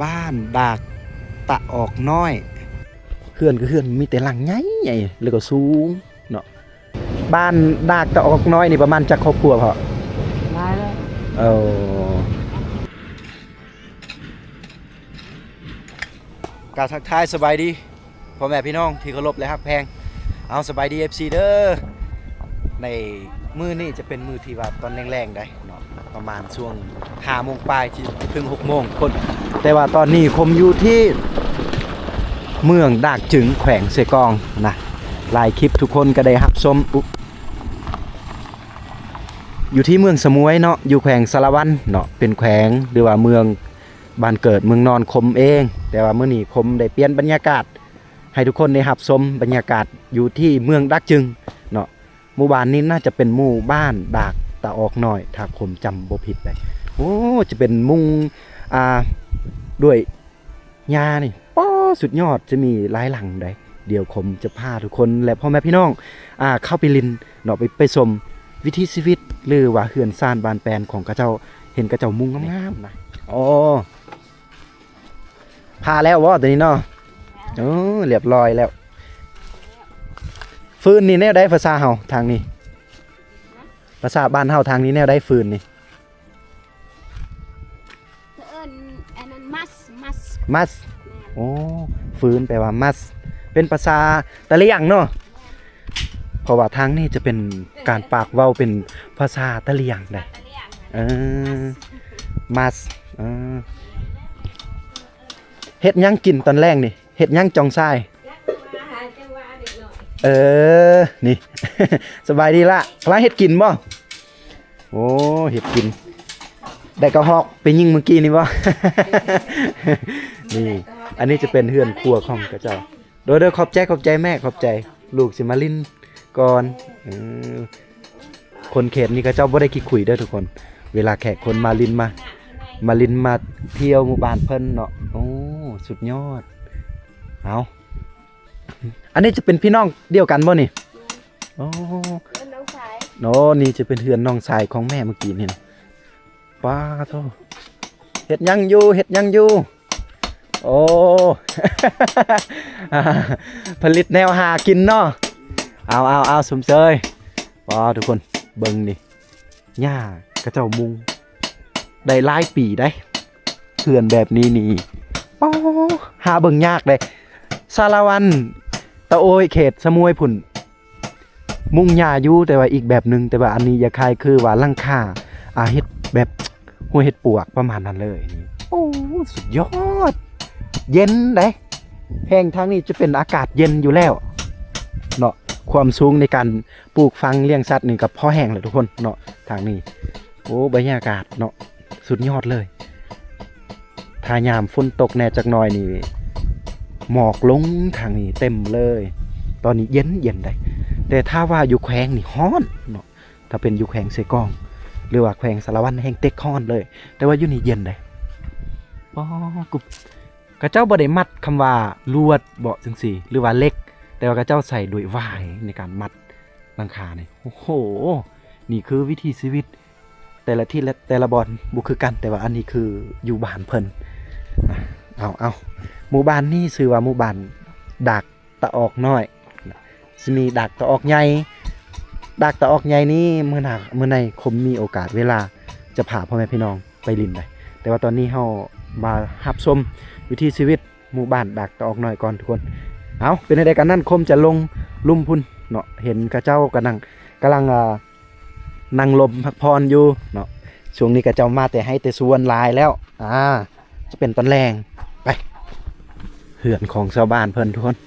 บ้านดากตะออกน้อยเฮือนก็เฮือนมีแต่หลังใหญ่ใหญ่แล้วก็สูงเนาะบ้านดากตะออกน้อยนี่ประมาณจักครอบครัวพอได้แล้วเอากาทักทายสบายดีพ่อแม่พี่น้องที่เคารพและฮักแพงเอาสบายดี FC เด้อในมือนี่จะเป็นมือที่ว่าตอนแรงๆได้เนาะประมาณช่วง5 โมงปลายถึง6 โมงคนแต่ว่าตอนนี้ผมอยู่ที่เมืองดากจึงแขวงเสกองนะหลายคลิปทุกคนก็ได้รับชมอยู่ที่เมืองสมุยเนาะอยู่แขวงสารวันเนาะเป็นแขวงหรือว่าเมืองบ้านเกิดเมืองนอนคมเองแต่ว่ามื้อนี้คมได้เปลี่ยนบรรยากาศให้ทุกคนได้รับชมบรรยากาศอยู่ที่เมืองดักจึงเนาะหมู่บ้านนี้น่าจะเป็นหมู่บ้านดากตะออกน้อยถ้าผมจำบ่ผิดเลยโอ้จะเป็นมุงด้วยหญ้านี่ป้อสุดยอดจะมีหลายหลังได้เดี๋ยวผมจะพาทุกคนและพ่อแม่พี่น้องเข้าไปลินเนาะไปชมวิถีชีวิตหรือว่าเฮือนซ่านบานแปลนของกระเจ้าเห็นกระเจ้ามุงงามๆนะอ๋อพาแล้ววะตัวนี้เนาะเรียบร้อยแล้วฟืนนี่แนวได้ภาษาเฮาทางนี้ภาษาบ้านเฮาทางนี้แนวได้ฟืนนี่อันนั้นมัสโอ้ฟืนแปลว่ามัสเป็นภาษาตะเลียงเนาะเพราะว่าทางนี้จะเป็นการปากเว้าเป็นภาษาตะเลียงได้มัสเฮ็ดหยังกินตอนแรกนี่เฮ็ดหยังจองทรายนี่ สบายดีละกำลังเฮ็ดกินบ่โอ้เฮ็ดกินได้กระหอกไปยิงเมื่อกี้นี่บ่ นี่อันนี้จะเป็นเฮือนครัวของกระเจ้าโดยขอบใจแม่ขอบใจลูกสิมาลินก่อนคนเขตนี่กระเจ้าบ่ได้ขี้คุยเด้อทุกคนเวลาแขกคนมาลินมาเที่ยวหมู่บ้านเพิ่นเนาะโอ้สุดยอดเอาอันนี้จะเป็นพี่น้องเดียวกันบ่นี่โอ้น้องชายโนนี่จะเป็นเฮือนน้องชายของแม่เมื่อกี้นี่นะป้าโธ่เฮ็ดยังอยู่โอ้ ผลิตแนวหากินเนาะเอาสมเชยป้าทุกคนเบิ่งนี่หญ้ากระเจ้ามุงได้หลายปีได้เฮือนแบบนี้นี่ป้าหาเบิ่งยากเลยสารวันตะโอยเขตสมุยพุ่นมุงหญ้าอยู่แต่ว่าอีกแบบนึงแต่ว่าอันนี้อย่าคายคือว่าหลังคาเฮ็ดแบบหัวเห็ดปวกประมาณนั้นเลยโอ้สุดยอดเย็นได้แห้งทางนี้จะเป็นอากาศเย็นอยู่แล้วเนาะความสูงในการปลูกฝังเลี้ยงสัตว์นี่กับพ่อแห้งเลยทุกคนเนาะทางนี้โอ้บรรยากาศเนาะสุดยอดเลยถ้ายามฝนตกแน่จักหน่อยนี่หมอกลงทางนี้เต็มเลยตอนนี้เย็นได้แต่ถ้าว่าอยู่แขวงนี่ฮ้อนเนาะถ้าเป็นอยู่แขวงเสกองหรือว่าแขวงสารวันแห่งเต็กฮ้อนเลยแต่ว่าอยู่นี่เย็นได้ป้อกระเจ้าบ่ได้มัดคำว่าลวดเบาะจังซี่หรือว่าเล็กแต่ว่ากระเจ้าใส่ด้วยวายในการมัดหลังคานี่โอ้โหนี่คือวิถีชีวิตแต่ละที่และแต่ละบอนบ่คือกันแต่ว่าอันนี้คืออยู่บ้านเพิ่นเอาหมู่บ้านนี้ชื่อว่าหมู่บ้านดากตะออกน้อยสิมีดากตะออกใหญ่ดากตะออกใหญ่นี้เมื่อในคมมีโอกาสเวลาจะพาพ่อแม่พี่น้องไปลินได้แต่ว่าตอนนี้เฮามารับชมวิถีชีวิตหมู่บ้านดากตะออกน้อยก่อนทุกคนเอาเป็นในกันนั่นคมจะลงลุ่มพุ่นเนาะเห็นกระเจ้ากำลังนั่งลมพักผ่อนอยู่เนาะช่วงนี้กระเจ้ามาแต่ให้แต่ส่วนลายแล้วจะเป็นตอนแรงไปเหือนของชาวบ้านเพิ่นทุกคน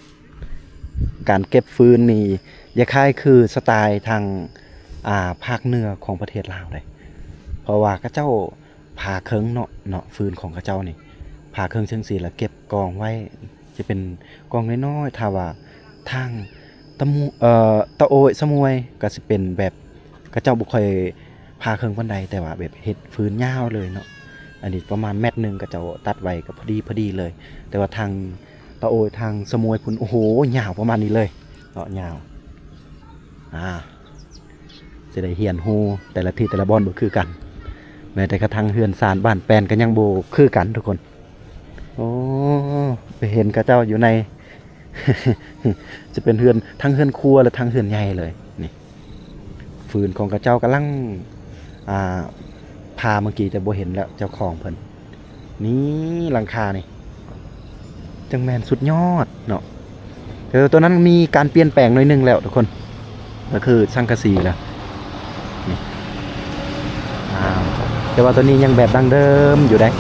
การเก็บฟืนนี่อย่าคล้ายคือสไตล์ทางภาคเหนือของประเทศลาวเลยเพราะว่ากระเจ้าผ่าเครื่องเนาะฟืนของกระเจ้านี่ผ่าเครื่องเชิงสีแล้วเก็บกองไว้จะเป็นกองน้อยๆถ้าว่าทางตะโอยสมุยก็สิเป็นแบบกระเจ้าบ่ค่อยผ่าเครื่องปานใดแต่ว่าแบบเฮ็ดฟืนยาวเลยเนาะอันนี้ประมาณ1 เมตรกระเจ้าตัดไว้ก็พอดีเลยแต่ว่าทางตะโอยทางสมุยพุ่นโอ้โหยาวประมาณนี้เลยเนาะยาวจะได้เฮียนฮูแต่ละที่แต่ละบอนบ่คือกันแม้แต่กระทั่งเฮือนซานบ้านแปลนก็ยังบ่คือกันทุกคน โอ้ไปเห็นกระเจ้าอยู่ใน จะเป็นเฮือนทั้งเฮือนครัวและทั้งเฮือนใหญ่เลยนี่ฟืนของกระเจ้ากำลังพาเมื่อกี้จะบ่เห็นแล้วเจ้าของเพิ่นนี่หลังคานี่จังแมนสุดยอดเนาะตัวนั้นมีการเปลี่ยนแปลงหน่อยนึงแล้วทุกคนก็คือสังกะสีแล้วนี่แต่ว่าตัวนี้ยังแบบดั้งเดิมอยู่ได้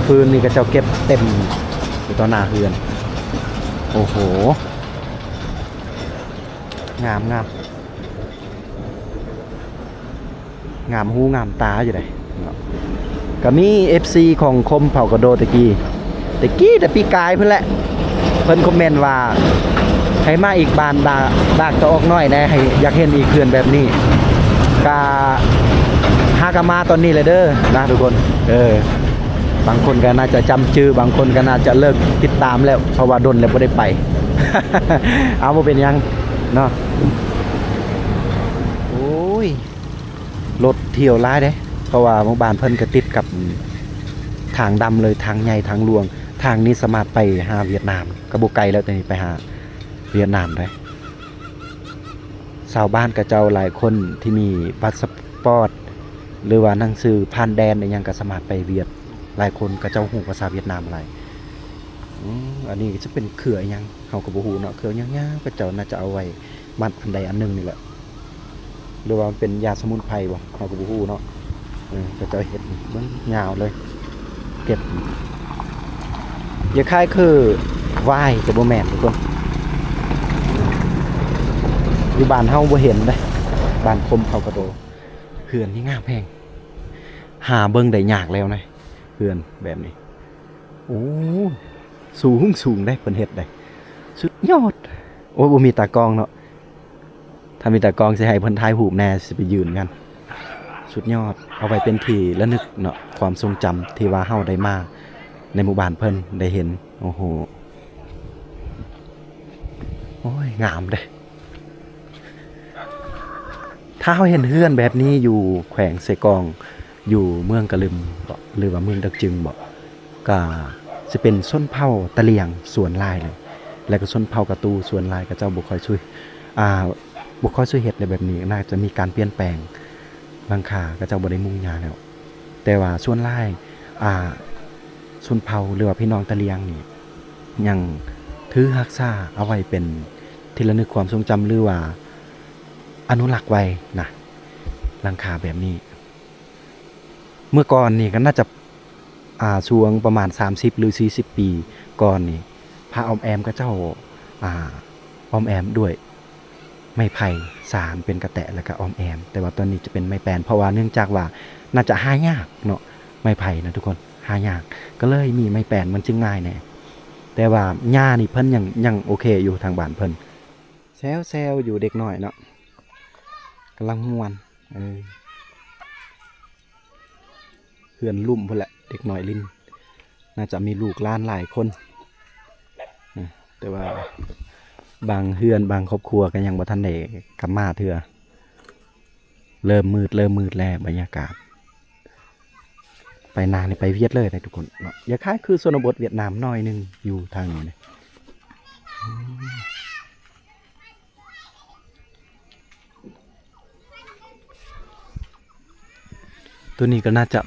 ฟืนนี่กระเจ้าเก็บเต็มอยู่ต่อหน้าเฮือนโอ้โหงามหูงามตาอยู่เลยก็มี FC ของคมเผากระโดตะกี้แต่ปีกายเพิ่นแหละเพิ่นคอมเมนต์ว่าให้มาอีกบานดากจะออกน้อยแน่ให้อยากเห็นอีกเขื่อนแบบนี้กาฮากามาตอนนี้เลยเด้อนะทุกคนบางคนก็น่าจะจำชื่อบางคนก็น่าจะเลิกติดตามแล้วเพราะว่าดนแล้วบ่ได้ไป เอาบ่เป็นยังเนาะโอ้ยรถเที่ยวหลายเด้เพราะว่าหมู่บ้านเพิ่นก็ติดกับทางดำเลยทางใหญ่ทางหลวงทางนี้สามารถไปหาเวียดนามก็บ่ไกลแล้วแต่นี่ไปหาเวียดนามได้ชาวบ้านกับเจ้าหลายคนที่มีพาสปอร์ตหรือว่าหนังสือผ่านแดนยังก็สามารถไปเวียดหลายคนกับเจ้าฮู้ภาษาเวียดนามหลายอันนี้จะเป็นเขื่อยังเฮาก็บ่ฮู้เนาะเขื่อยางๆก็เจ้าน่าจะเอาไว้มัดอันใดอันหนึงนี่แหละหรือว่ามันเป็นยาสมุนไพรบ่เฮาก็บ่ฮู้เนาะก็เจ้าเฮ็ดเบิ่งยาวเลยเก็บอย่าคล้ายคือวายแต่บ่แม่นทุกคนอยู่บ้านเฮาบ่เห็นเด้บ้านคมเขากระโดเขื่อนที่งามแพงหาเบิ่งได้ยากแล้วนะเขื่อนแบบนี้โอ้สูงได้เพิ่นเฮ็ดได้สุดยอดโอ้บ่มีตากล้องเนาะถ้ามีตากล้องสิให้เพิ่นถ่ายรูปแน่สิไปยืนกันสุดยอดเอาไว้เป็นที่ระลึกเนาะความทรงจำที่ว่าเฮาได้มาในหมู่บ้านเพิ่นได้เห็นโอ้โหโอ้ยงามเด้ถ้าเฮาเห็นเฮือนแบบนี้อยู่แขวงเสกองอยู่เมืองกะลึมบ่หรือว่าเมืองดักจึงบ่ก็จะเป็นส้นเผ่าตะเลียงสวนลายเลยแล้วก็ส้นเผ่ากระตูสวนลายก็เจ้าบ่ค่อยช่วยเฮ็ดในแบบนี้น่าจะมีการเปลี่ยนแปลงบางค่าก็เจ้าบ่ได้มุ่งหญ้าแล้วแต่ว่าส่วนลายชนเผ่าหรือว่าพี่น้องตะเลียงนี่ยังถือรักษาเอาไว้เป็นที่ระลึกความทรงจำหรือว่าอนุรักษ์ไว้นะหลังคาแบบนี้เมื่อก่อนนี่ก็น่าจะช่วงประมาณ30หรือ40ปีก่อนนี่พระออมแอมก็เจ้าออมแอมด้วยไม้ไผ่สารเป็นกระแตะแล้วก็ออมแอมแต่ว่าตอนนี้จะเป็นไม้แปลนเพราะว่าเนื่องจากว่าน่าจะหายากเนาะไม้ไผ่นะทุกคนหายากก็เลยมีไม้แปลนมันจึงง่ายแน่แต่ว่าหญ้านี่เพิ่นยังโอเคอยู่ทางบ้านเพิ่นแซวอยู่เด็กน้อยเนาะกำลังม่วนเพื่อนลุ่มพุ่นแหละเด็กน้อยลิ้นน่าจะมีลูกหลานหลายคนแต่ว่าบางเฮือนบางครอบครัวก็ยังบ่ทันได้กลับมาเทื่อเริ่มมืดแล้วบรรยากาศไปนานนี่ไปเวียดเลยนะทุกคนเนาะอย่าคล้ายคือชนบทเวียดนามน้อยนึงอยู่ทางนี้นะตัวนี้ก็น่าจะ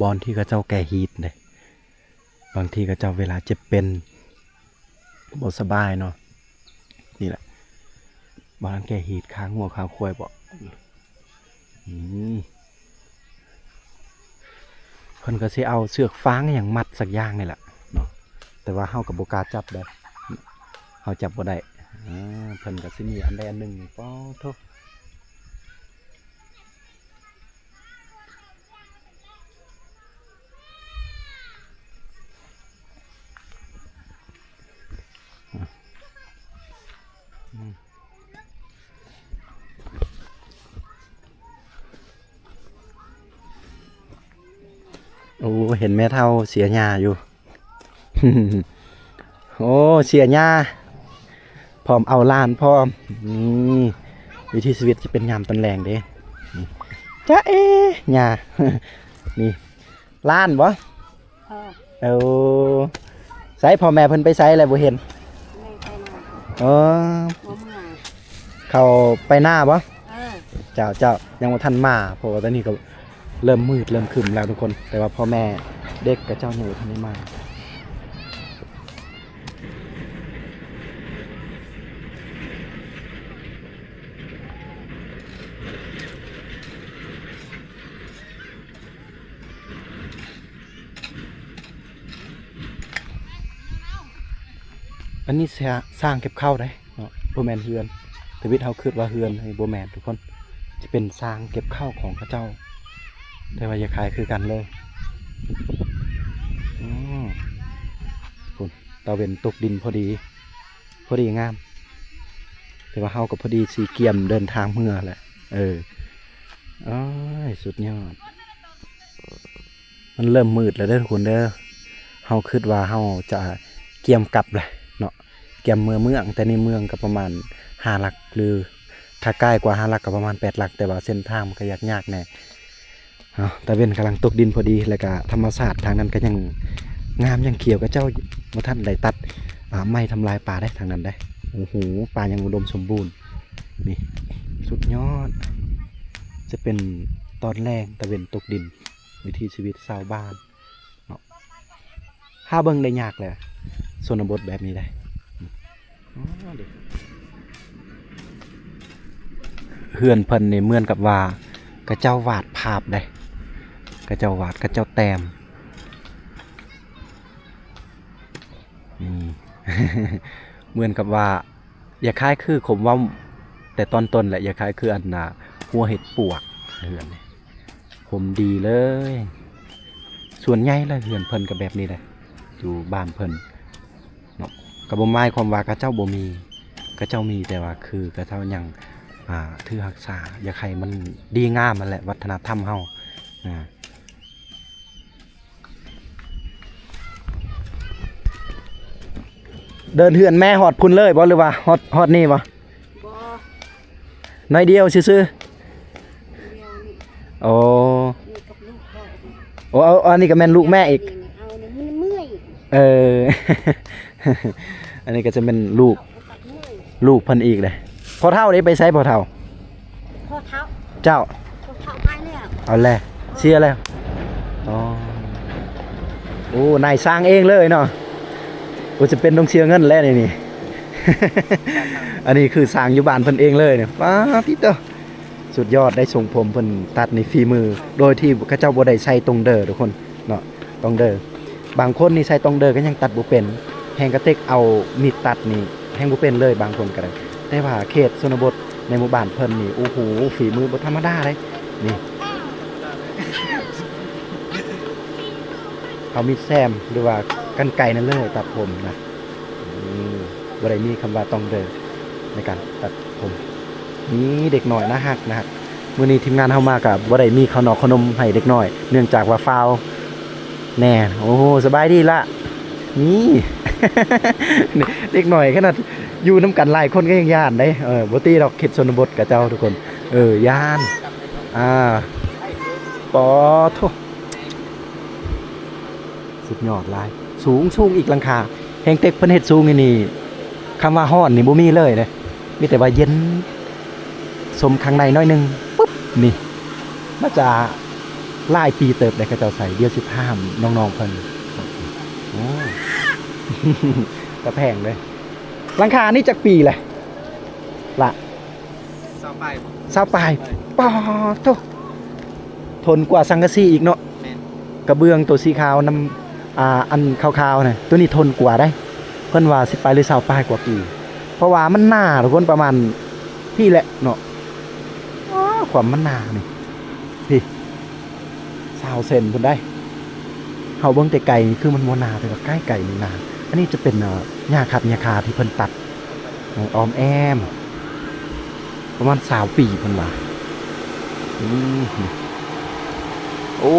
บอนที่เขาเจ้าแก่ฮีทเลยบางทีเขาเจ้าเวลาเจ็บเป็นบ่สบายเนาะนี่แหละบอนแก่ฮีทค้างหัวค้างควายบอกเพิ่นก็สิเอาเสือกฟางอย่างมัดสักอย่างนี่แหละเนาะแต่ว่าเฮากับบ่กล้าจับได้เฮาจับบ่ได้เพิ่นก็สิมีอันใดอันหนึ่งป้อโทโอ้เห็นแม่เฒ่าเสียหญ้าอยู่ โอ้เสียหญ้าพร้อมเอาล้านพร้อมวิธีชีวิตจะเป็นยามตอนแรงเด้จ้าหญ้า นี่ล้านบ่ เอาไสพ่อแม่เพิ่นไปไสแล้วบ่เห็น ไม่ไปนอน เออ หัวเมื่อ เขาไปหน้าบ่ เออ เจ้ายังบ่ทันมาเพราะว่าตอนนี้ก็เริ่มมืดเริ่มครึ้มแล้วทุกคน แต่ว่าพ่อแม่เด็กกับเจ้ายังบ่ทันได้มาอันนี้สร้างเก็บข้าวได้เนาะบ่แม่นเฮือนแต่วิทย์เฮาคิดว่าเฮือนให้บ่แม่นทุกคนจะเป็นสร้างเก็บข้าวของเขาเจ้า แต่ว่าอย่าขายคือกันเลยอืมคุณตะเวนตกดินพอดีงาม แต่ว่าเฮากับพอดีสีเกียมเดินทางเมื่อแหละอ้ายสุดยอด มันเริ่มมืดแล้วเด้อทุกคนเด้อเฮาคิดว่าเฮาจะเกียมกลับเลยเนาะเกียมเมืองแต่ในเมืองก็ประมาณ5 หลักหรือถ้าใกล้กว่า5 หลักก็ประมาณ8 หลักแต่ว่าเส้นทางมันก็ยากแน่ตะเวนกำลังตกดินพอดีแล้วก็ธรรมชาติทางนั้นก็ยังงามยังเขียวกับเจ้าบ่ทันได้ตัดไม้ทำลายป่าได้ทางนั้นได้โอ้โหป่ายังอุดมสมบูรณ์นี่สุดยอดจะเป็นตอนแรกตะเวนตกดินวิถีชีวิตชาวบ้านเนาะหาเบิ่งได้ยากเลยชนบทแบบนี้ได้เฮือนเพิ่นนี่เหมือนกับว่ากระเจ้าวาดภาพได้กระเจ้าวาดกระเจ้าแต้มนี่ เหมือนกับว่าอย่าคล้ายคือผมว่าแต่ตอนต้นแหละอย่าคล้ายคืออันน่ะหัวเห็ดปวกเฮือนนี่ผมดีเลยส่วนใหญ่แล้วเฮือนเพิ่นก็แบบนี้แหละอยู่บ้านเพิ่นเนาะก็บ่หมายความว่ากระเจ้าบ่มีกระเจ้ามีแต่ว่าคือกระเจ้ายังถือรักษาอย่าใครมันดีงามมันแหละวัฒนธรรมเฮาเดินเฮือนแม่หอดพุ่นเลยบ่หรือว่าหอดนี่บ่ บ่ น้อยเดียวซื่อ เดียวนี่ ๆโอ้ นี่กับลูกพ่อ โอ้อันนี้ก็แม่นลูกแม่อีก เอาเนี่ยมันเมื่อย เออ อันนี้ก็จะเป็นลูก เอากับเมื่อย เพิ่นอีกเลยพอเท่านี้ไปใช้พอเท่า พ่อเท้า เจ้า พ่อเท้าไปแล้ว เอาแลเสียแล้วอ๋อโอ้นายสร้างเองเลยเนาะโอ้จะเป็นต้องเสียเงินแล้วนี่ อันนี้คือสร้างอยู่บ้านเพิ่นเองเลยเนี่ยป้าพี่เต้าสุดยอดได้ส่งผมเพิ่นตัดในฝีมือ โดยที่เขาเจ้าบ่ได้ใช้ตรงเด้อทุกคนเนาะตรงเด้อบางคนนี่ใช้ตรงเด้อก็ยังตัดบ่เป็นแฮงกระเต็กเอามีดตัดนี่แฮงบ่เป็นเลยบางคนก็ได้แต่ว่าเขตชนบทในหมู่บ้านเพิ่นนี่โอ้โหฝีมือบ่ธรรมดาเลยนี่เขามีแซมหรือว่ากันไกรนั่นเลยตัดผมนะบ่ได้มีคำว่าต้องเด้อในการตัดผมนี่เด็กหน่อยนะฮักมื้อนี้ทีมงานเฮามาก็บ่ได้มีข้าวนอกขนมให้เด็กน้อยเนื่องจากว่าฟาวแน่โอ้โหสบายดีละนี่ เด็กหน่อยขนาดอยู่น้ำกันหลายคนก็ยังย่านได้บ่ตีดอกเขตชนบทกับเจ้าทุกคนย่านปอโทสุดยอดหลายสูงอีกหลังคาแฮงเต็กเพิ่นเฮ็ดสูงนี่คำว่าฮ้อนนี่บ่มีเลยเด้มีแต่ว่าเย็นสมข้างในน้อยนึงปุ๊บนี่น่าจะหลายปีเติบได้เขาเจ้าใส่เดี๋ยวสิถามน้องๆเพิ่นโอ้ ตะแพงเลยหลังคานี่จักปีเลยละ20 ปลายปอโตทนกว่าสังกะสีอีกเนาะกระเบื้องตัวสีขาวน้ำอันขาวๆน่ะตัวนี้ทนกว่าได้เพิ่นว่า10 ปลายหรือ20 ปลายกว่าปีเพราะว่ามันหนาทุกคนประมาณพี่แหละเนาะความมันหนานี่พี่20 เซนพุ่นได้เฮาเบิ่งแต่ไกลคือมันบ่หนาแต่ว่าใกล้ไกลนี่หนาอันนี้จะเป็นหญ้าขัดหญ้าคาที่เพิ่นตัดออมแอมประมาณ20 ปีเพิ่นว่าโอ้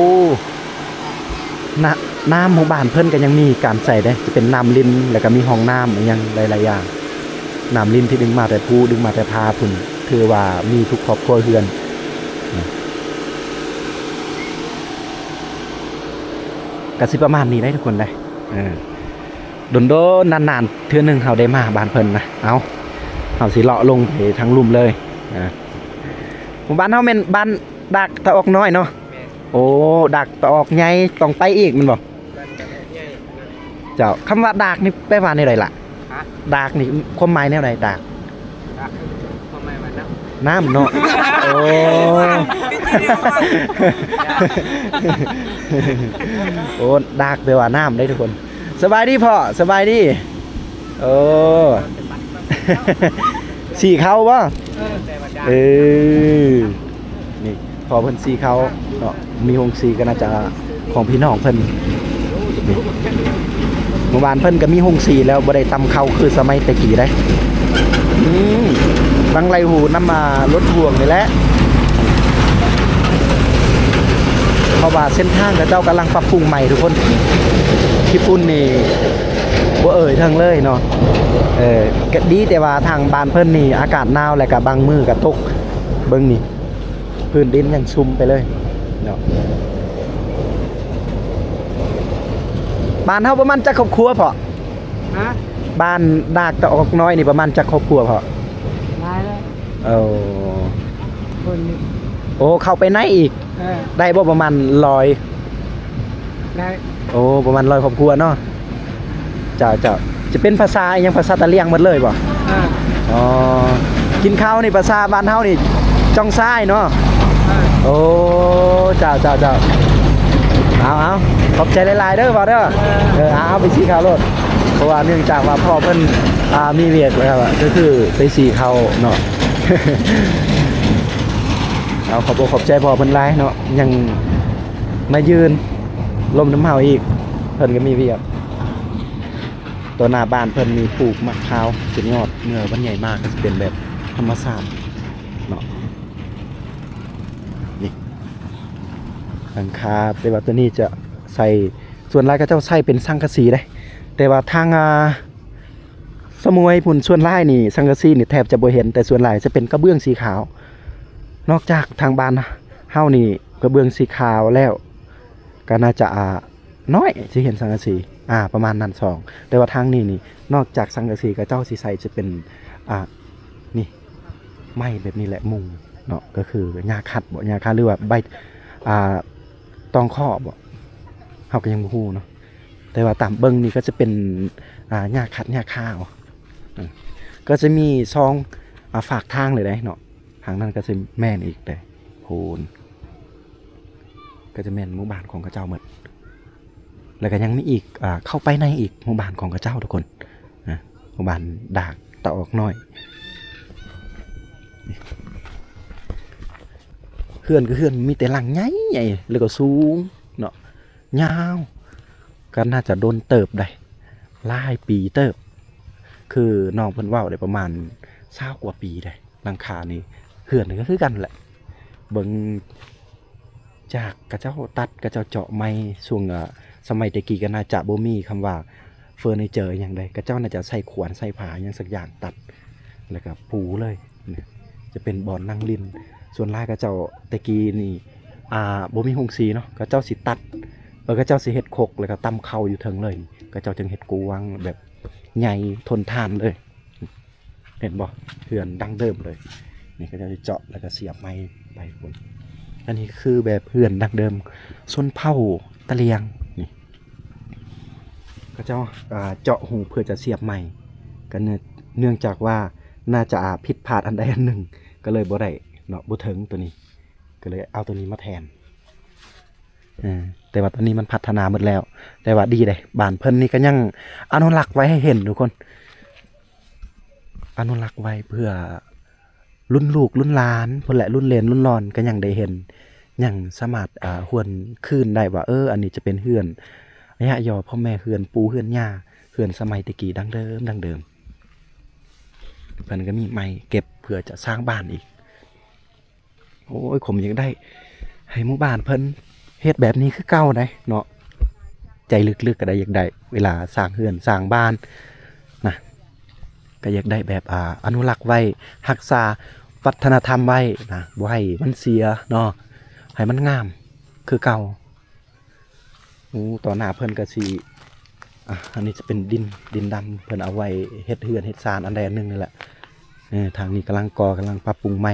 น้ำหมู่บ้านเพิ่นก็ยังมีการใส่ได้จะเป็นน้ำลิ้นแล้วก็มีห้องน้ำอย่างหลายๆอย่างน้ำลิ้นที่ดึงมาแต่ภูดึงมาแต่พาพุ่นถือว่ามีทุกครอบครัวเรือน ก็สิประมาณนี้ได้ทุกคนเลยโดนนานๆเทื่อนึงเฮาได้มาบ้านเพิ่นนะเอาเฮาสิเลาะลงไปทางลุ่มเลยหมู่บ้านเฮาแม่นบ้านดักตะออกน้อยเนาะโอ้ดักตะออกใหญ่ต้องไปอีกแม่นบ่เจ้าคำว่าดักนี่แปลว่าในใดล่ะดักนี่ความหมายแนวใดดักความหมายว่าน้ำเนาะโอ้โอ้ดักแปลว่าน้ำได้ทุกคนสบายดีพ่อสบายดีโอ้สีเขาวะนี่พอเพิ่นสีเขาเนาะมีหงสีก็น่าจะของพี่น้องเพิ่นเมื่อวานเพิ่นก็มีหงสีแล้วบ่ได้ตำเขาคือสมัยตะกี้ได้บังไรหูน้ำมารถห่วงนี่แหละเพราะว่าเส้นทางกับเจ้ากำลังปรับปรุงใหม่ทุกคนที่ปุ่นนี่บ่เทิงเลยเนาะก็ดีแต่ว่าทางบ้านเพิ่นนี่อากาศหนาวแล้วก็บางมื้อก็ตกเบิ่งนี่พื้นดินยังชุ่มไปเลยเนาะบ้านเฮาประมาณจักครอบครัวพอบ้านดากตะออกน้อยนี่ประมาณจักครอบครัวพอได้แล้วคนโอ้เข้าไปไหนอีกได้บ่ประมาณ100ได้โอ้ประมาณ100ครอบครัวเนาะจะเป็นภาษายังภาษาตะเลียงหมดเลยบ่อ๋อกินข้าวนี่ภาษาบ้านเฮานี่จ้องซ้ายเนาะโอ้เจ้าเอาขอบใจหลายๆเด้อบ่เด้อเอาไปสีข้าวรถเพราะว่าเนื่องจากว่าพ่อเพิ่นมีเวียกแล้วครับก็คือไปสีข้าวเนาะเอาขอบใจพ่อเพิ่นหลายเนาะยังมายืนลมน้ำเฮาอีกเพิ่นก็มีเวียกตัวหน้าบ้านเพิ่นมีปลูกมะพร้าวสุดยอดเนื้อมันใหญ่มากก็จะเป็นแบบธรรมชาติเนาะนี่หลังคาแต่ว่าตัวนี้จะใส่ส่วนลายก็เจ้าใส่เป็นสังกะสีได้แต่ว่าทางสมุยพุ่นส่วนลายนี่สังกะสีนี่แทบจะบ่เห็นแต่ส่วนลายจะเป็นกระเบื้องสีขาวนอกจากทางบ้านเฮานี่กระเบื้องสีขาวแล้วก็น่าจะน้อยที่เห็นสังกะสีประมาณนั้น2แต่ว่าทางนี้นี่นอกจากสังกะสีกับเจ้าสีใสจะเป็นนี่ไม้แบบนี้แหละมุงเนาะก็คือหญ้าคัดบ่หญ้าคัดหรือว่าใบตองข้อบ่เฮาก็ยังบ่ฮู้เนาะแต่ว่าตามเบิ่งนี่ก็จะเป็นหญ้าคัดหญ้าข้าวก็จะมีฝากทางเลยได้เนาะทางนั้นก็จะแม่นอีกได้โพนก็จะแม่นหมู่บ้านของเขาเจ้าหมดแล้วก็ยังมีอีกเข้าไปในอีกหมู่บ้านของข้าเจ้าทุกคนนะหมู่บ้านดากตะออกน้อยเฮือนก็เฮือนมีแต่หลังใหญ่ๆแล้วก็สูงเนาะยาวก็น่าจะโดนเติบได้หลายปีเติบคือน้องเพิ่นเว้าได้ประมาณ20กว่าปีได้หลังคานี่เฮือนก็คือกันแหละเบิ่งจากกระเจ้าตัดกระเจ้าเจาะไม้ช่วงสมัยตะกี้ก็น่าจะบ่มีคำว่าเฟอร์นิเจอร์อย่างใดก็เจ้าน่าจะใส่ขวานใส่ผาอย่างสักอย่างตัดแล้วก็ปูเลยจะเป็นบ่อนนั่งริมส่วนลายก็เจ้าตะกี้นี่บ่มีหงสีเนาะก็เจ้าสิตัดก็เจ้าสิเฮ็ดคกแล้วก็ตำเข้าอยู่เทิงเลยก็เจ้าจึงเฮ็ดกวางแบบใหญ่ทนทานเลยเห็นบ่เฮือนดั้งเดิมเลยนี่ก็จะเจาะแล้วก็เสียบไม้ไปคนอันนี้คือแบบเฮือนดั้งเดิมชนเผ่าตะเลียงนี่ก็เจ้าเจาะหูเพื่อจะเสียบใหม่ก็เนื่องจากว่าน่าจะผิดพลาดอันใดอันหนึ่งก็เลยบ่ได้เนาะบ่ถึงตัวนี้ก็เลยเอาตัวนี้มาแทนแต่ว่าตอนนี้มันพัฒนาหมดแล้วแต่ว่าดีเลยบ้านเพิ่นนี่ก็ยังอนุรักษ์ไว้ให้เห็นทุกคนอนุรักษ์ไว้เพื่อรุ่นลูกรุ่นหลานเพิ่นแหละรุ่นเลนรุ่นรอนก็ยังได้เห็นยังสามารถหวนคืนได้ว่าอันนี้จะเป็นเฮือนระยะยอพ่อแม่เฮือนปูเฮือนย่าเฮือนสมัยตะกี้ดั้งเดิมเพิ่นก็มีไม้เก็บเพื่อจะสร้างบ้านอีกโอ้ยผมอยากได้ให้หมู่บ้านเพิ่นเฮ็ดแบบนี้คือเก่าได้เนาะใจลึกๆก็ได้อยากได้เวลาสร้างเฮือนสร้างบ้านนะก็อยากได้แบบอนุรักษ์ไว้รักษาวัฒนธรรมไว้นะบ่ให้มันเสียเนาะให้มันงามคือเก่า ต่อหน้าเพิ่นก็สิอันนี้จะเป็นดินดำเพิ่นเอาไว้เฮ็ดเฮือนเฮ็ดซานอันใดอันหนึงนี่แหละทางนี้กำลังก่อกำลังปรับปรุงใหม่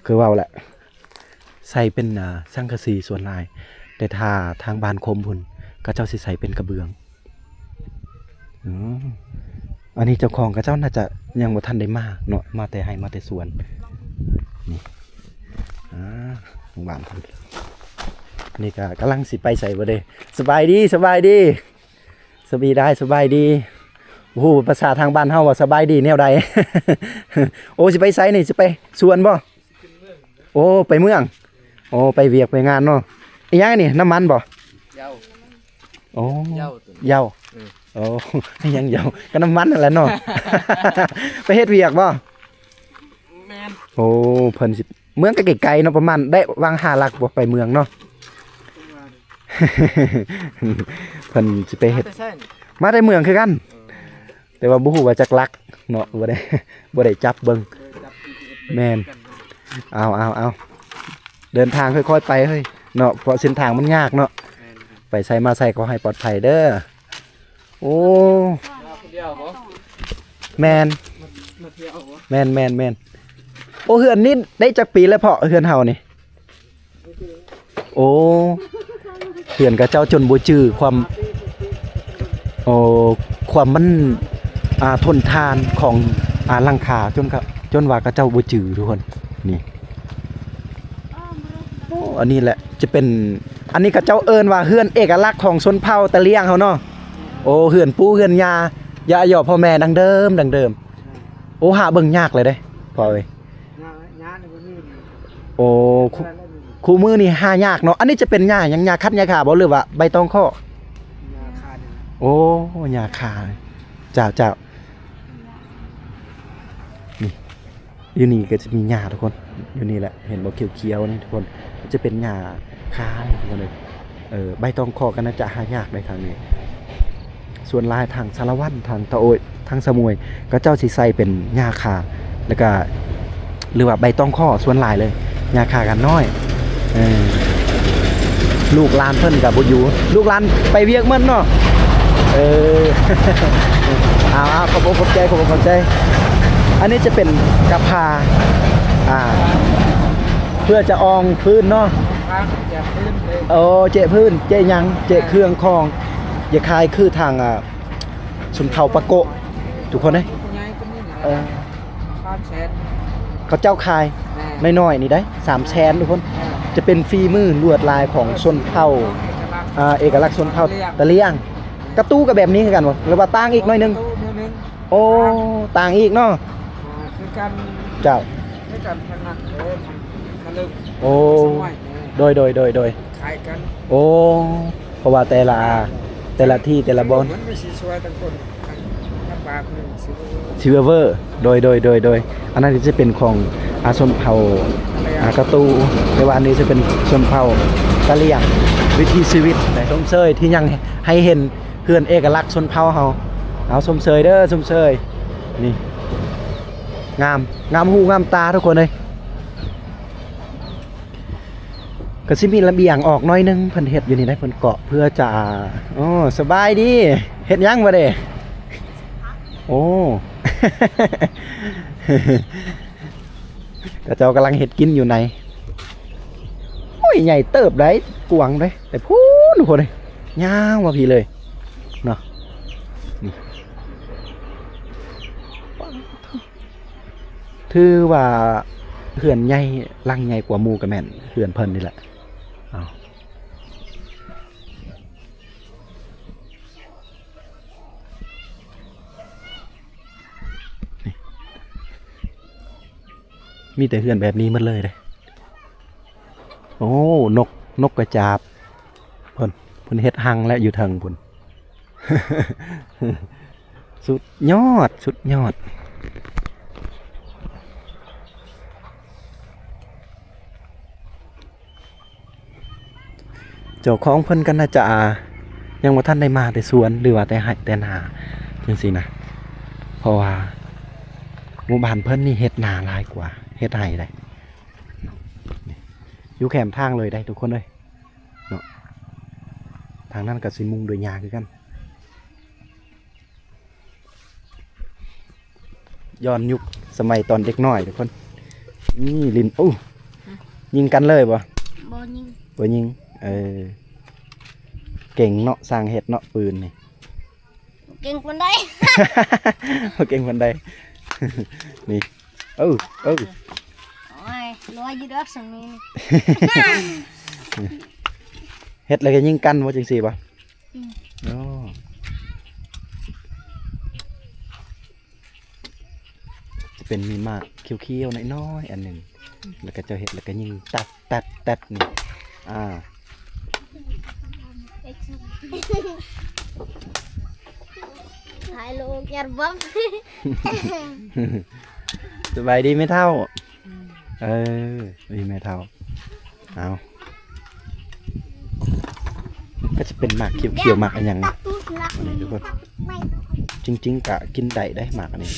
คือเว้าแหละใส่เป็นสังกะสีส่วนหลายแต่ถ้าทางบ้านคมพุ่นก็เจ้าสิใส่เป็นกระเบื้องอันนี้เจ้าของก็เจ้าน่าจะยังบ่ทันได้มาเนาะมาแต่ให้มาแต่สวนนี่ทางบ้านเพิ่นนี่ก็กำลังสิไปใส่บ่เด้สบายดีสบายดีโอ้โหภาษาทางบ้านเฮาว่าสบายดีแนวใด โอ้สิไปไสนี่สิไปสวนบ่โอ้ไปเมืองโอ้ไปเวียกไปงานเนาะอีหยังนี่น้ำมันบ่เย้าโอ้เย้าโอ้ยังเย้าก็น้ำมันนั่นแหละเนาะ ไปเฮ็ดเวียกบ่แม่นโอ้เพิ่นสิเมืองก็ไกลๆเนาะประมาณได้วาง5 ลักบ่ไปเมืองเนาะ เพิ่นสิไปเฮ็ดมาได้เมืองคือกันแต่ว่าบ่ฮู้ว่าจักลักเนาะบ่ได้จับเบิ่งแม่นเอาเดินทางค่อยๆไปเฮ้ยเนาะเพราะเส้นทางมันยากเนาะไปใส่มาใส่ก็ให้ปลอดภัยเด้อโอ้แม่นโอ้เฮือนนี่ได้จักปีแล้วเพาะเฮือนเฮานี่โอ้เฮือนกับเจ้าจนบ่จื้อความมันทนทานของหลังคาจนว่ากับเจ้าบ่จื้อทุกคนนี่โอ้อันนี้แหละจะเป็นอันนี้กับเจ้าเอิ้นว่าเฮือนเอกลักษณ์ของชนเผ่าตะเลียงเฮาเนาะโอ้เฮือนปู่เฮือนย่าย่อพ่อแม่ดังเดิมโอ้หาเบิ่งยากเลยเด้พ่อเอ้ยโอ้คู่มือนี่หายากเนาะอันนี้จะเป็นหญ้าหยังหญ้าคัดหญ้าขาบ่หรือว่าใบตองข้อหญ้าคาโอ้หญ้าคาเจ้านี่อยู่นี่ก็จะมีหญ้าทุกคนอยู่นี่แหละเห็นบ่เขียวๆนี่ทุกคนจะเป็นหญ้าคาทุกคนเลยใบตองข้อก็น่าจะหายากในทางนี้ส่วนลายทางสารวัตรทางตะโอยทางสมุยก็เจ้าสิใส่เป็นหญ้าคาแล้วก็หรือว่าใบตองข้อส่วนลายเลยหญ้าคากันน้อยลูกหลานเพิ่นกับบ่อยู่ลูกหลานไปเวียกมันเนาะเอาขอบใจอันนี้จะเป็นกะพาเพื่อจะอองพื้นเนาะโอ้เจพื้นเจยังเจเครื่องคองอย่าคายคือทางชนเผ่าปะโกะทุกคนเลยเขาเจ้าคายน้อยๆนี่ได้300,000ทุกคนจะเป็นฝีมือลวดลายของชนเผ่าเอกลักษณ์ชนเผ่าตะเลียงกระตู้กับแบบนี้คือกันบ่หรือว่าต่างอีกหน่อยนึงโอ้ต่างอีกเนาะคือกันเจ้าคือกันถนัดทะลึกโอ้โดยคล้ายกันโอ้เพราะว่าแต่ละที่แต่ละบอนมันไม่สิช่วยทั้งคนทั้งปากซิเวอร์โดยอันนั้นจะเป็นของชนเผ่ากระตูในวันนี้จะเป็นชนเผ่ากะเหรี่ยงวิถีชีวิตในส้มเซยที่ยังให้เห็นเพื่อนเอกลักษณ์ชนเผ่าเฮาเอาส้มเซยเด้อส้มเซยนี่งามหูงามตาทุกคนเลยก็สิมีระเบียงออกน้อยนึงเพิ่นเฮ็ดอยู่นี่ได้เพิ่นเกาะเพื่อจะสบายดีเฮ็ดยังบ่เด้โอ้กระเจ้ากำลังเห็ดกินอยู่ในโอ้ยใหญ่เติบได้กวางได้แต่พูนทุกคนเลยยาวมาพี่เลยเนาะถือว่าเขื่อนใหญ่ลังใหญ่กว่าหมู่กับแม่นเขื่อนเพิ่นนี่แหละมีแต่เฮือนแบบนี้หมดเลยโอ้นกกระจาบเพิ่นเฮ็ดหังและอยู่ทางพุ่น สุดยอดเจ้าของเพิ่นกันน่าจะยังบ่ทันได้มาแต่สวนหรือว่าแต่ไร่แต่นาจังซี่นะเพราะว่าหมู่บ้านเพิ่นนี่เฮ็ดนาหลายกว่าเฮ็ดไร่ได้อยู่แคมทางเลยได้ทุกคนเลยเนาะ ทางนั้นก็สิมุงโดวยหญ้าคือกันย้อนยุคสมัยตอนเด็กน้อยทุกคนนี่ลินอู้ยิงกันเลยบ่ บ่ยิง บ่ยิงเก่งเนาะสร้างเฮ็ดเนาะปืนนี่ เก่งปานใด เก่งปานใด นี่โอ้โอ้ยลอยอยู่ดอกสังนี้ เฮ็ดแล้วก็ยิงกันบ่จังซี่บ่โอ้จะเป็นมีหมากเขียวๆน้อยๆอันหนึงแล้วก็เจ้าเฮ็ดแล้วก็ยิงตัดนี่ถ่ายรูปยัดบ๊อบ สบายดีไหมเท่าดีไหมเท่าเอาก็จะเป็นหมากเขียวๆหมากอะไรอย่างนี้ทุกคนจริงๆกะกินได้หมากอันนี้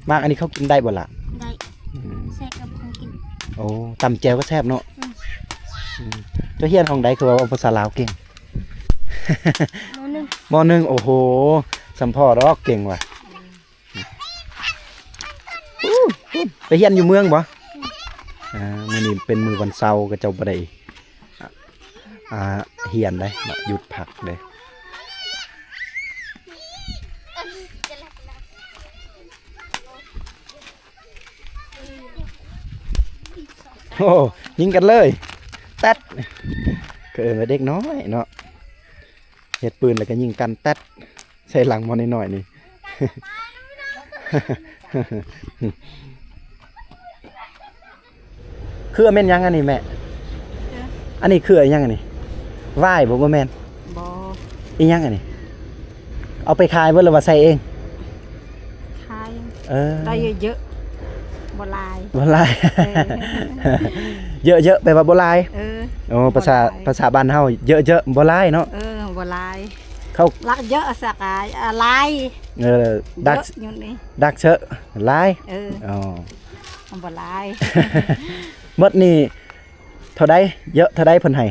หมากอันนี้เขากินได้บ่ล่ะได้แซ่บกับของกินโอ้ตำแจ่วก็แซ่บเนาะเจ้าเฮียนของใดคือว่าภาษาลาวเก่งมอหนึ่งโอ้โหสัมพ่อรอกเก่งว่ะไปเฮียนอยู่เมืองบ่มื้อนี้เป็นมื้อวันเสาร์ก็เจ้าบ่ได้เฮียนได้หยุดพักเลยโอ้ยิงกันเลยแต๊ดเกิดมาเด็กน้อยเนาะเฮ็ดปืนแล้วก็ยิงกันแต๊ดใส่หลังมอนิดหน่อยนี่ คือแม่นยังอันนี้แม่อันนี้คือยังอันนี้ว่ายบ่แม่นบ่อีหยังอันนี้เอาไปขายเบิ่หรือว่าใส่เองขายได้เยอะๆบ่ลายเยอะๆแปลว่าบ่ลายโอ้ภาษาบ้านเฮาเยอะๆบ่ลายเนาะบ่ลายเขาลักเยอะสักลายดักเชอะลายอ๋อบ่ลายหมดนี่เท่าใดเยอะเท่าใดเพิ่นให้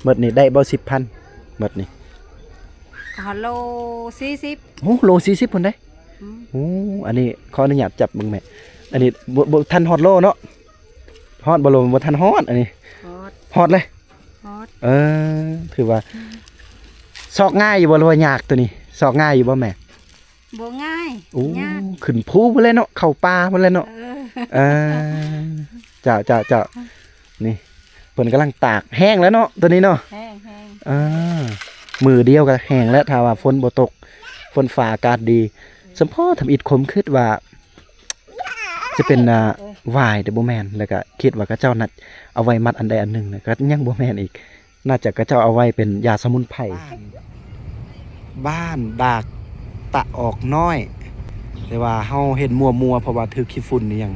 หมดนี่ได้บ่ 10,000 หมดนี่โล40โอ้โล40เพิ่นได้โอ้อันนี้ขออนุญาตจับมึงแม่อันนี้บ่ทันฮอดโลเนาะฮอดบ่โลบ่ทันฮอดอันนี้ฮอดเลยถือว่าซอกง่ายอยู่บ่หรือว่ายากตัวนี้ซอกง่ายอยู่บ่แม่บ่ง่ายยากขึ้นภูบ่เลยเนาะเข้าป่าบ่เลยเนาะจ้านี่เพิ่นกำลังตากแห้งแล้วเนาะตัวนี้เนาะแห้งมือเดียวก็แห้งแล้วถ้าว่าฝนบ่ตกฝนฟ้าอากาศดีสมพอทำอิฐคมคิดว่าจะเป็นวายแต่บ่แม่นแล้วก็คิดว่าเขาเจ้านัดเอาไว้มัดอันใดอันหนึ่งนะก็ยังบ่แม่นอีกน่าจะเขาเจ้าเอาไว้เป็นยาสมุนไพรบ้านดากตะออกน้อยแต่ว่าเฮาเห็นมัวเพราะว่าถือขี้ฝุ่นนี่ยัง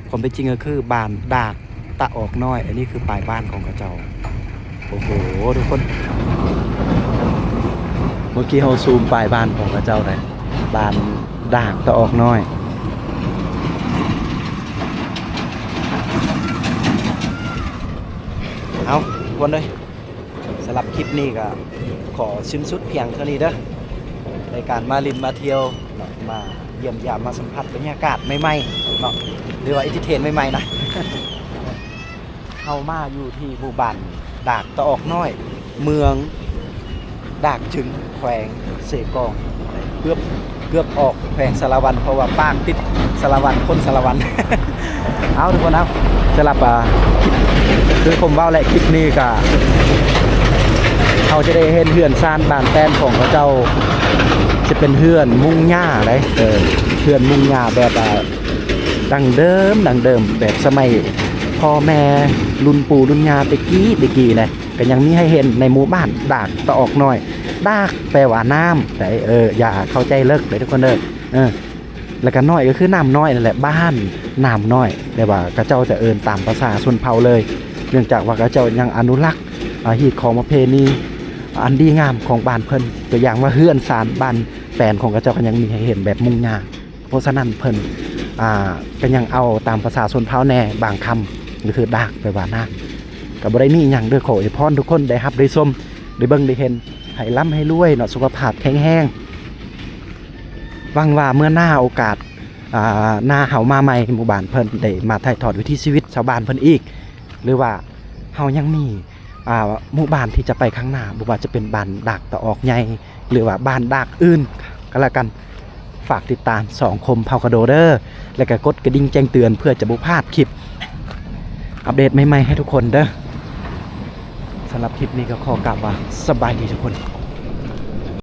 ความเป็นจริงก็คือบ้านดากตะออกน้อยอันนี้คือปลายบ้านของเขาเจ้าโอ้โหทุกคนเมื่อกี้เฮาซูมปลายบ้านของเขาเจ้าได้บ้านดากตะออกน้อยเอาคนเลยสำหรับคลิปนี้ก็ขอสิ้นสุดเพียงเท่านี้เด้อในการมาลินมาเที่ยวมาเยี่ยมยามมาสัมผัสบรรยากาศใหม่ๆเนาะหรือว่าอิทธิเทนใหม่ๆนะ เข้ามาอยู่ที่หมู่บ้านดากตะออกน้อยเมืองดากจึงแขวงเสกองเกือบออกแขวงสารวันเพราะว่าปากติดสารวันคนสารวัน เอาทุกคนเอาสำหรับคือผมว่าแหละคลิปนี้ก็เขาจะได้เห็นเฮือนซ่านบ้านแป้นของพระเจ้าจะเป็นเฮือนมุงหญ้าเลยเฮือนมุงหญ้าแบบดังเดิมแบบสมัยพ่อแม่รุ่นปู่รุ่นย่าตะกี้เลยก็ยังมีให้เห็นในหมู่บ้านดากตะออกน้อยดากแปลว่าน้ำแต่อย่าเข้าใจเลิกเลยทุกคนแล้วก็น้อยก็คือน้ำน้อยนั่นแหละบ้านน้ำน้อยแต่ว่าพระเจ้าจะตามภาษาชนเผ่าเลยเนื่องจากว่าพระเจ้ายังอนุรักษ์หีดของประเพณีอันดีงามของบ้านเพิ่นตัวอย่างว่าเฮือนศาลบ้านแปลนของพระเจ้าก็ยังมีให้เห็นแบบมุงหญ้าเพราะฉะนั้นเพิ่นก็ยังเอาตามภาษาชนเผ่าแน่บางคำก็คือดากแปลว่าน้ำก็บ่ได้มีหยังด้วยขอให้พรทุกคนได้รับได้ชม ได้เบิ่งได้เห็นให้ร่ำให้รวยเนาะสุขภาพแข็งแรงหวังว่าเมื่อหน้าโอกาสหน้าเฮามาใหม่หมู่บ้านเพิ่นได้มาถ่ายทอดวิถีชีวิตชาวบ้านเพิ่นอีกหรือว่าเฮายังมีหมู่บ้านที่จะไปข้างหน้าบ่ว่าจะเป็นบ้านดากตะออกใหญ่หรือว่าบ้านดากอื่นก็แล้วกันฝากติดตาม2คมเผากระโดเด้อแล้วก็กดกระดิ่งแจ้งเตือนเพื่อจะบ่พลาดคลิปอัปเดตใหม่ๆให้ทุกคนเด้อสำหรับคลิปนี้ก็ขอกล่าวว่าสบายดีทุกคน